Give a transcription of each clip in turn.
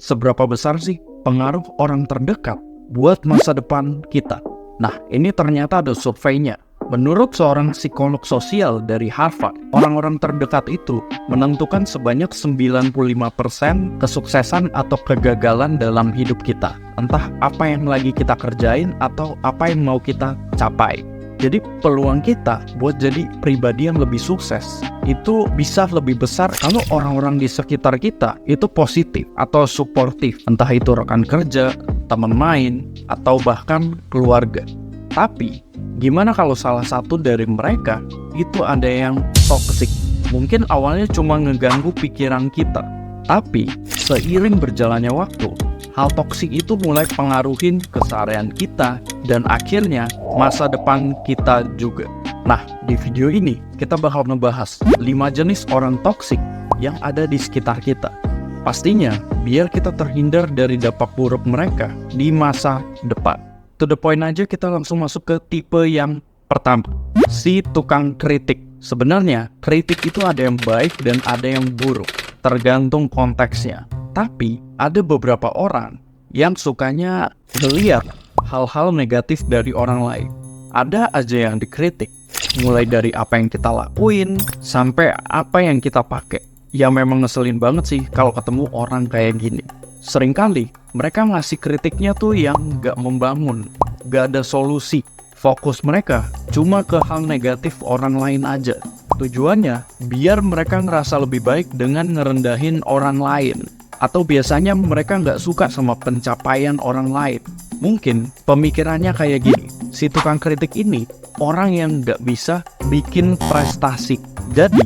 seberapa besar sih pengaruh orang terdekat buat masa depan kita? Nah, ini ternyata ada surveinya. Menurut seorang psikolog sosial dari Harvard, orang-orang terdekat itu menentukan sebanyak 95% kesuksesan atau kegagalan dalam hidup kita. Entah apa yang lagi kita kerjain atau apa yang mau kita capai. Jadi peluang kita buat jadi pribadi yang lebih sukses itu bisa lebih besar kalau orang-orang di sekitar kita itu positif atau suportif. Entah itu rekan kerja, teman main, atau bahkan keluarga. Tapi gimana kalau salah satu dari mereka itu ada yang toksik? Mungkin awalnya cuma ngeganggu pikiran kita, tapi seiring berjalannya waktu, hal toksik itu mulai pengaruhin keseharian kita dan akhirnya masa depan kita juga. Nah, di video ini kita bakal ngebahas 5 jenis orang toksik yang ada di sekitar kita. Pastinya biar kita terhindar dari dampak buruk mereka di masa depan. To the point aja, kita langsung masuk ke tipe yang pertama, si tukang kritik. Sebenarnya kritik itu ada yang baik dan ada yang buruk, tergantung konteksnya. Tapi ada beberapa orang yang sukanya ngeliat hal-hal negatif dari orang lain. Ada aja yang dikritik, mulai dari apa yang kita lakuin sampai apa yang kita pakai. Ya memang ngeselin banget sih kalau ketemu orang kayak gini. Seringkali mereka ngasih kritiknya tuh yang gak membangun, gak ada solusi. Fokus mereka cuma ke hal negatif orang lain aja. Tujuannya biar mereka ngerasa lebih baik dengan ngerendahin orang lain. Atau biasanya mereka nggak suka sama pencapaian orang lain. Mungkin pemikirannya kayak gini, si tukang kritik ini orang yang nggak bisa bikin prestasi. Jadi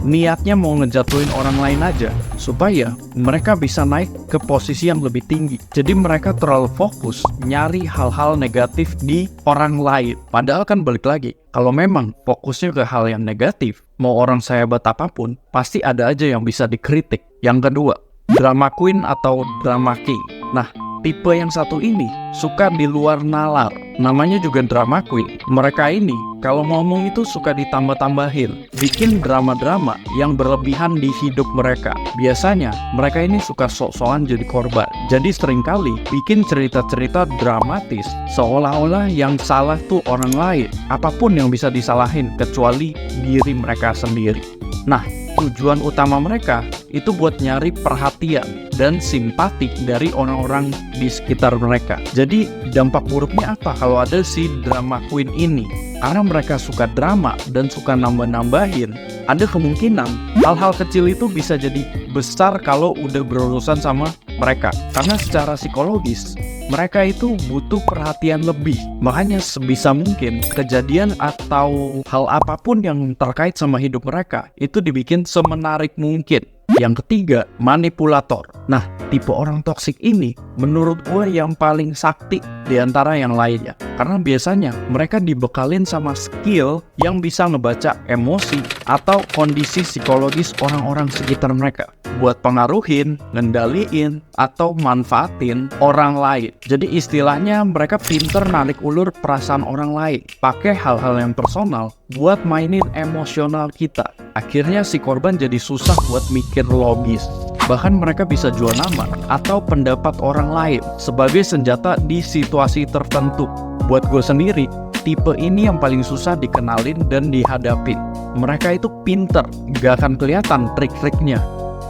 niatnya mau ngejatuhin orang lain aja supaya mereka bisa naik ke posisi yang lebih tinggi. Jadi mereka terlalu fokus nyari hal-hal negatif di orang lain. Padahal kan balik lagi, kalau memang fokusnya ke hal yang negatif, mau orang sehebat apapun, pasti ada aja yang bisa dikritik. Yang kedua, drama queen atau drama king. Nah, tipe yang satu ini suka di luar nalar. Namanya juga drama queen. Mereka ini kalau ngomong itu suka ditambah-tambahin, bikin drama-drama yang berlebihan di hidup mereka. Biasanya mereka ini suka sok-sokan jadi korban. Jadi seringkali bikin cerita-cerita dramatis seolah-olah yang salah tuh orang lain. Apapun yang bisa disalahin kecuali diri mereka sendiri. Nah, tujuan utama mereka itu buat nyari perhatian dan simpati dari orang-orang di sekitar mereka. Jadi dampak buruknya apa kalau ada si drama queen ini? Karena mereka suka drama dan suka nambah-nambahin, ada kemungkinan hal-hal kecil itu bisa jadi besar kalau udah berurusan sama mereka. Karena secara psikologis mereka itu butuh perhatian lebih. Makanya sebisa mungkin kejadian atau hal apapun yang terkait sama hidup mereka itu dibikin semenarik mungkin. Yang ketiga, manipulator. Nah, tipe orang toksik ini menurut gue yang paling sakti di antara yang lainnya. Karena biasanya mereka dibekalin sama skill yang bisa ngebaca emosi atau kondisi psikologis orang-orang sekitar mereka buat pengaruhin, ngendaliin, atau manfaatin orang lain. Jadi istilahnya mereka pinter narik ulur perasaan orang lain, pakai hal-hal yang personal buat mainin emosional kita. Akhirnya si korban jadi susah buat mikir logis. Bahkan mereka bisa jual nama atau pendapat orang lain sebagai senjata di situasi tertentu. Buat gue sendiri, tipe ini yang paling susah dikenalin dan dihadapin. Mereka itu pinter, gak akan kelihatan trik-triknya.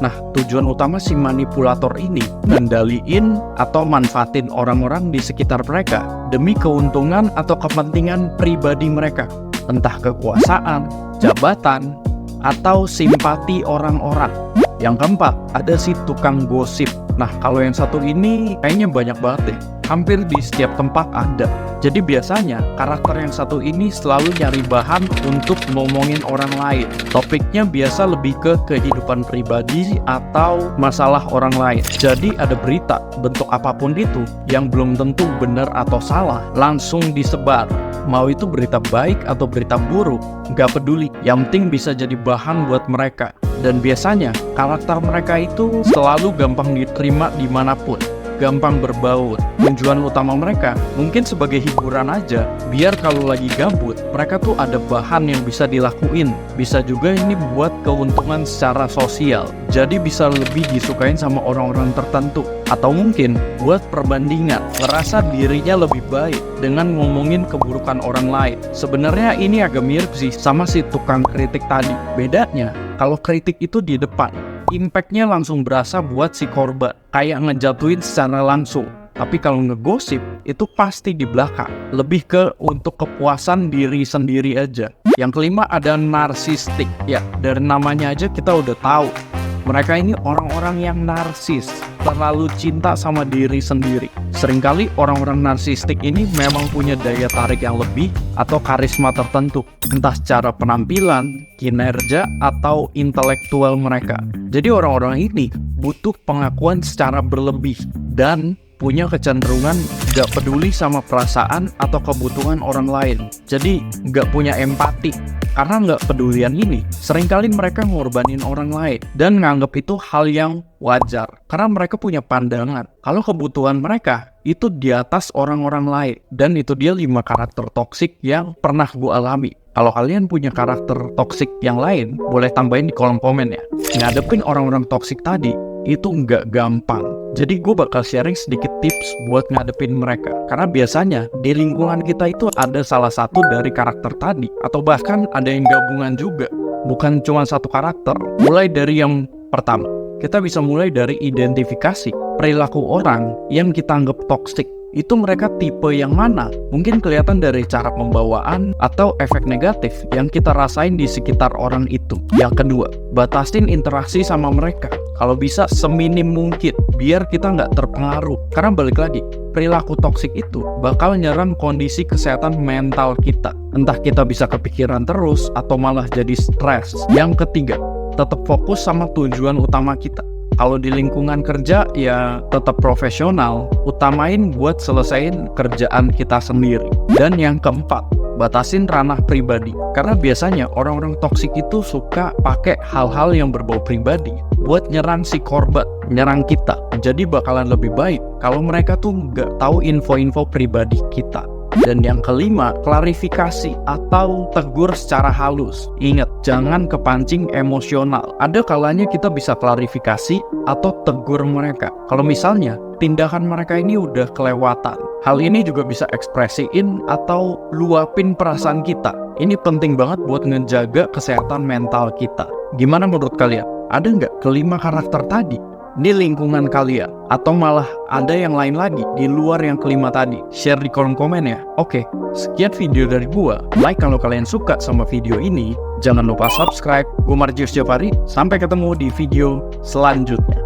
Nah, tujuan utama si manipulator ini ngendaliin atau manfaatin orang-orang di sekitar mereka demi keuntungan atau kepentingan pribadi mereka. Entah kekuasaan, jabatan, atau simpati orang-orang. Yang keempat, ada si tukang gosip. Nah, kalau yang satu ini kayaknya banyak banget deh. Hampir di setiap tempat ada. Jadi biasanya karakter yang satu ini selalu nyari bahan untuk ngomongin orang lain. Topiknya biasa lebih ke kehidupan pribadi atau masalah orang lain. Jadi ada berita, bentuk apapun itu, yang belum tentu benar atau salah, langsung disebar. Mau itu berita baik atau berita buruk, nggak peduli. Yang penting bisa jadi bahan buat mereka. Dan biasanya karakter mereka itu selalu gampang diterima dimanapun, gampang berbaur. Tujuan utama mereka mungkin sebagai hiburan aja, biar kalau lagi gabut mereka tuh ada bahan yang bisa dilakuin. Bisa juga ini buat keuntungan secara sosial, jadi bisa lebih disukain sama orang-orang tertentu. Atau mungkin buat perbandingan, ngerasa dirinya lebih baik dengan ngomongin keburukan orang lain. Sebenarnya ini agak mirip sih sama si tukang kritik tadi. Bedanya, kalau kritik itu di depan, impact-nya langsung berasa buat si korban, kayak ngejatuhin secara langsung. Tapi kalau ngegosip, itu pasti di belakang. Lebih ke untuk kepuasan diri sendiri aja. Yang kelima ada narsistik. Ya, dari namanya aja kita udah tahu. Mereka ini orang-orang yang narsis, terlalu cinta sama diri sendiri. Seringkali orang-orang narsistik ini memang punya daya tarik yang lebih atau karisma tertentu. Entah secara penampilan, kinerja, atau intelektual mereka. Jadi orang-orang ini butuh pengakuan secara berlebih dan punya kecenderungan gak peduli sama perasaan atau kebutuhan orang lain. Jadi gak punya empati. Karena gak pedulian ini, seringkali mereka ngorbanin orang lain dan nganggap itu hal yang wajar. Karena mereka punya pandangan kalau kebutuhan mereka itu di atas orang-orang lain. Dan itu dia 5 karakter toksik yang pernah gue alami. Kalau kalian punya karakter toksik yang lain, boleh tambahin di kolom komen ya. Ngadepin orang-orang toksik tadi itu nggak gampang. Jadi gue bakal sharing sedikit tips buat ngadepin mereka. Karena biasanya di lingkungan kita itu ada salah satu dari karakter tadi. Atau bahkan ada yang gabungan juga. Bukan cuma satu karakter. Mulai dari yang pertama, kita bisa mulai dari identifikasi perilaku orang yang kita anggap toksik. Itu mereka tipe yang mana? Mungkin kelihatan dari cara pembawaan atau efek negatif yang kita rasain di sekitar orang itu. Yang kedua, batasin interaksi sama mereka. Kalau bisa seminim mungkin, biar kita nggak terpengaruh. Karena balik lagi, perilaku toksik itu bakal nyerang kondisi kesehatan mental kita. Entah kita bisa kepikiran terus atau malah jadi stres. Yang ketiga, tetap fokus sama tujuan utama kita. Kalau di lingkungan kerja ya tetap profesional, utamain buat selesaiin kerjaan kita sendiri. Dan yang keempat, batasin ranah pribadi. Karena biasanya orang-orang toksik itu suka pakai hal-hal yang berbau pribadi buat nyerang si korban, nyerang kita. Jadi bakalan lebih baik kalau mereka tuh nggak tahu info-info pribadi kita. Dan yang kelima, klarifikasi atau tegur secara halus. Ingat, jangan kepancing emosional. Ada kalanya kita bisa klarifikasi atau tegur mereka. Kalau misalnya tindakan mereka ini udah kelewatan, hal ini juga bisa ekspresiin atau luapin perasaan kita. Ini penting banget buat ngejaga kesehatan mental kita. Gimana menurut kalian? Ada nggak kelima karakter tadi di lingkungan kalian? Atau malah ada yang lain lagi di luar yang kelima tadi? Share di kolom komen ya. Oke, sekian video dari gua. Like kalau kalian suka sama video ini. Jangan lupa subscribe. Gua Marjius Jafari. Sampai ketemu di video selanjutnya.